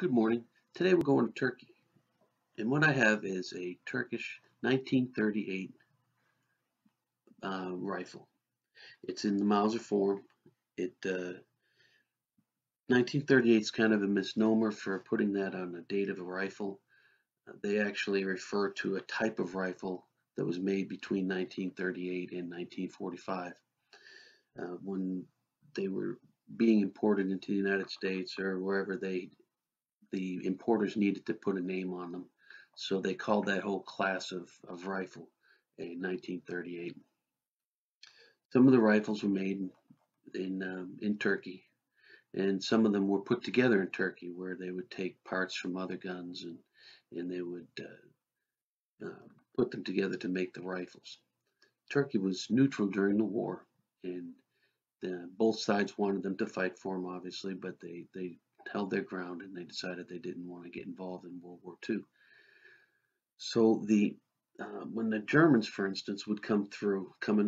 Good morning. Today we're going to Turkey, and what I have is a Turkish 1938 rifle. It's in the Mauser form. 1938 is kind of a misnomer for putting that on the date of a rifle. They actually refer to a type of rifle that was made between 1938 and 1945, when they were being imported into the United States or wherever the importers needed to put a name on them. So they called that whole class of rifle a 1938. Some of the rifles were made in Turkey, and some of them were put together in Turkey, where they would take parts from other guns and they would put them together to make the rifles. Turkey was neutral during the war, and both sides wanted them to fight for them, obviously, but they held their ground and they decided they didn't want to get involved in World War II. So when the Germans, for instance, would come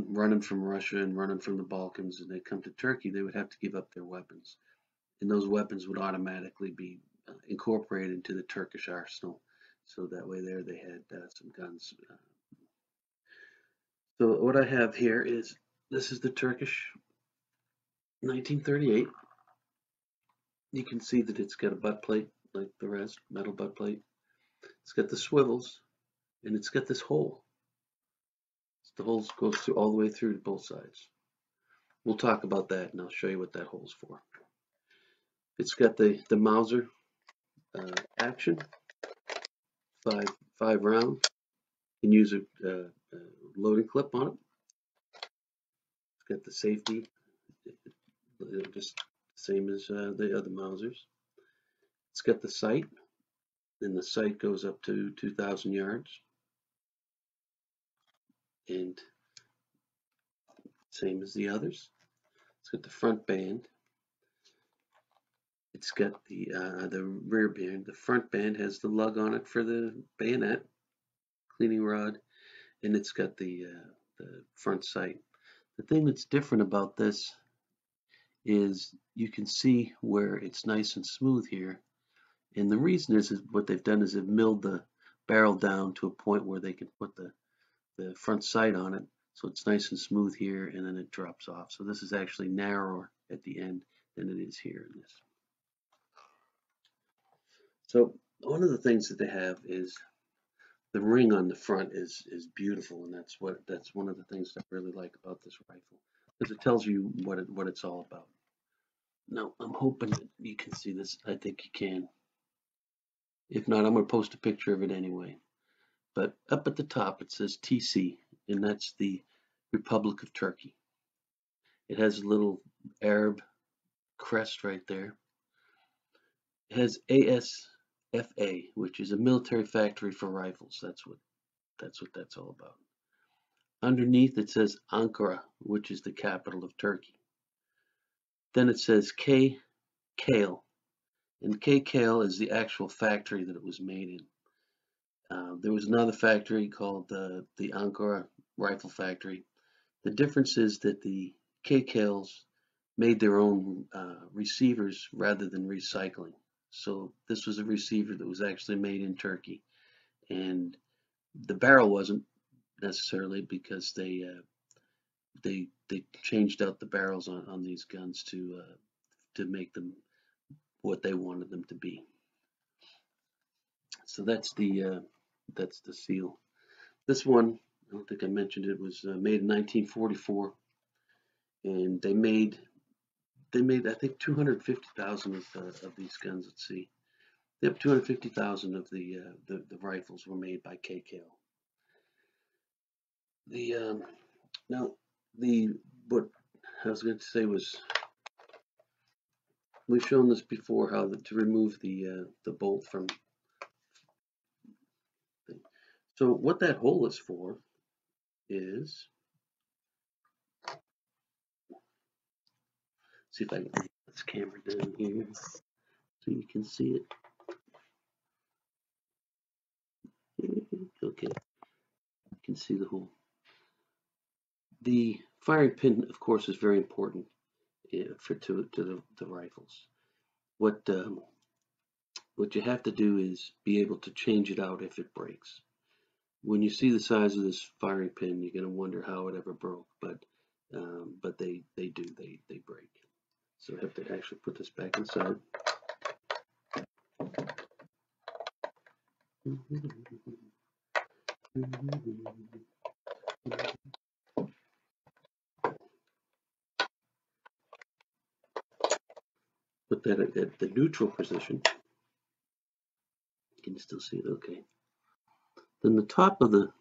running from Russia and running from the Balkans, and they'd come to Turkey, they would have to give up their weapons, and those weapons would automatically be incorporated into the Turkish arsenal. So that way, there they had some guns. So what I have here is this is the Turkish 1938. You can see that it's got a butt plate like the rest, metal butt plate. It's got the swivels, and it's got this hole. The hole goes through all the way through to both sides. We'll talk about that, and I'll show you what that hole's for. It's got the Mauser action, five round. You can use a loading clip on it. It's got the safety, just the same as the other Mausers. It's got the sight, and the sight goes up to 2,000 yards. And same as the others. It's got the front band. It's got the rear band. The front band has the lug on it for the bayonet, cleaning rod, and it's got the front sight. The thing that's different about this is you can see where it's nice and smooth here, and the reason is what they've done is they've milled the barrel down to a point where they can put the front sight on it, so it's nice and smooth here, and then it drops off. So this is actually narrower at the end than it is here in this. So one of the things that they have is the ring on the front is beautiful, and that's one of the things that I really like about this rifle, because it tells you what it's all about. Now I'm hoping that you can see this. I think you can. If not, I'm going to post a picture of it anyway. But up at the top it says TC, and that's the Republic of Turkey. It has a little Arab crest right there. It has ASFA, which is a military factory for rifles. That's what that's all about. Underneath it says Ankara, which is the capital of Turkey. Then it says Kale, and Kale is the actual factory that it was made in. There was another factory called the Ankara Rifle Factory. The difference is that the Kales made their own receivers rather than recycling. So this was a receiver that was actually made in Turkey, and the barrel wasn't necessarily, because they changed out the barrels on these guns to make them what they wanted them to be. So that's the seal. This one, I don't think I mentioned it, was made in 1944, and they made I think 250,000 of these guns. Let's see, yep, 250,000 of the rifles were made by Kale. What I was going to say was, we've shown this before, how to remove the bolt from. So what that hole is for is, see if I can get this camera down here so you can see it. Okay, you can see the hole. The firing pin, of course, is very important to the rifles. What what you have to do is be able to change it out if it breaks. When you see the size of this firing pin, you're going to wonder how it ever broke, but they do, they break. So I have to actually put this back inside. Put that at the neutral position. You can still see it okay. Then the top of the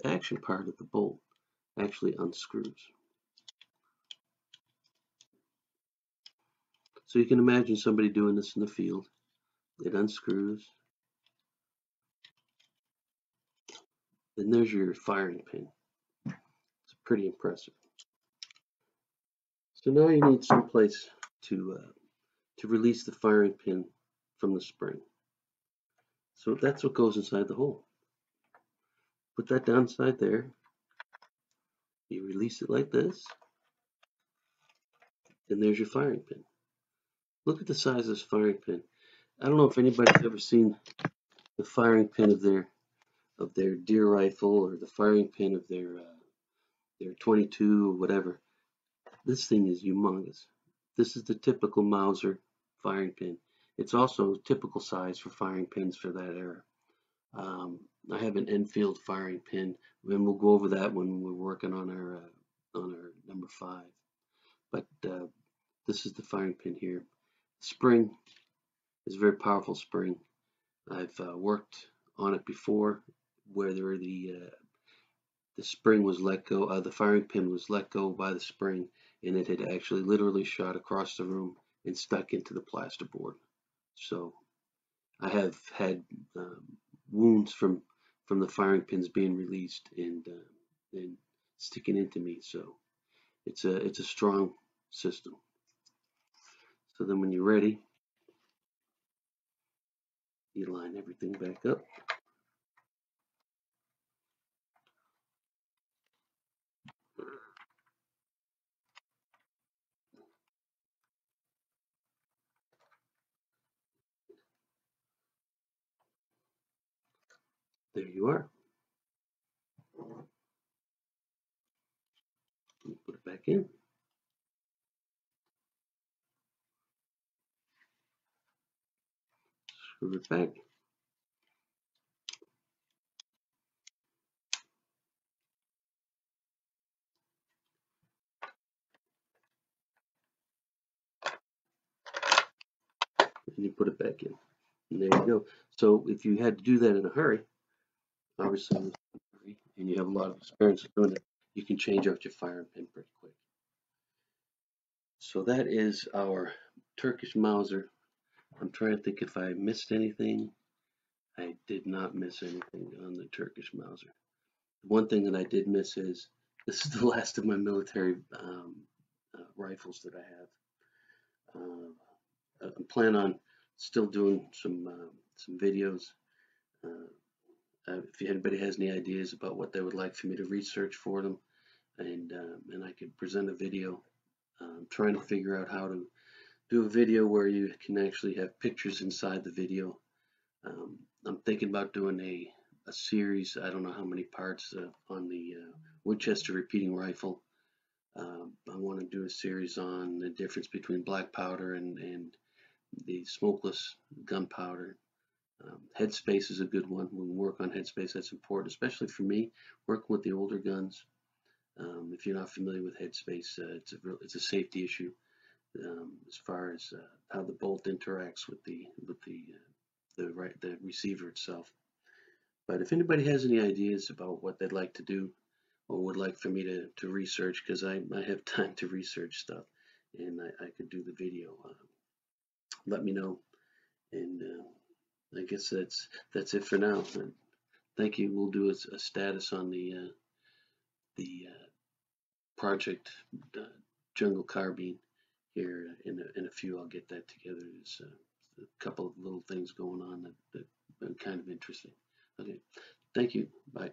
action part of the bolt actually unscrews. So you can imagine somebody doing this in the field. It unscrews. Then there's your firing pin. It's pretty impressive. So now you need some place to release the firing pin from the spring. So that's what goes inside the hole. Put that down inside there. You release it like this. And there's your firing pin. Look at the size of this firing pin. I don't know if anybody's ever seen the firing pin of their deer rifle or the firing pin of their 22 or whatever. This thing is humongous. This is the typical Mauser firing pin. It's also typical size for firing pins for that era. I have an Enfield firing pin, and we'll go over that when we're working on our number 5. But this is the firing pin here. Spring is a very powerful spring. I've worked on it before, where the spring was let go, the firing pin was let go by the spring, and it had actually literally shot across the room and stuck into the plasterboard. So I have had wounds from the firing pins being released and sticking into me. So it's a strong system. So then when you're ready, you line everything back up. There you are. Put it back in. Screw it back. And you put it back in. And there you go. So if you had to do that in a hurry, obviously, and you have a lot of experience doing it, you can change out your firing pin pretty quick. So that is our Turkish Mauser. I'm trying to think if I missed anything. I did not miss anything on the Turkish Mauser. The one thing that I did miss is this is the last of my military rifles that I have. I plan on still doing some videos. If anybody has any ideas about what they would like for me to research for them, and I could present a video. I'm trying to figure out how to do a video where you can actually have pictures inside the video. I'm thinking about doing a series. I don't know how many parts on the Winchester repeating rifle. I want to do a series on the difference between black powder and the smokeless gunpowder. Headspace is a good one. When we work on headspace, that's important, especially for me, working with the older guns. If you're not familiar with headspace, it's a safety issue as far as how the bolt interacts with the receiver itself. But if anybody has any ideas about what they'd like to do or would like for me to research, because I have time to research stuff, and I could do the video, let me know. And I guess that's it for now. Thank you. We'll do a status on the project Jungle Carbine here in a few. I'll get that together. There's a couple of little things going on that are kind of interesting. Okay. Thank you. Bye.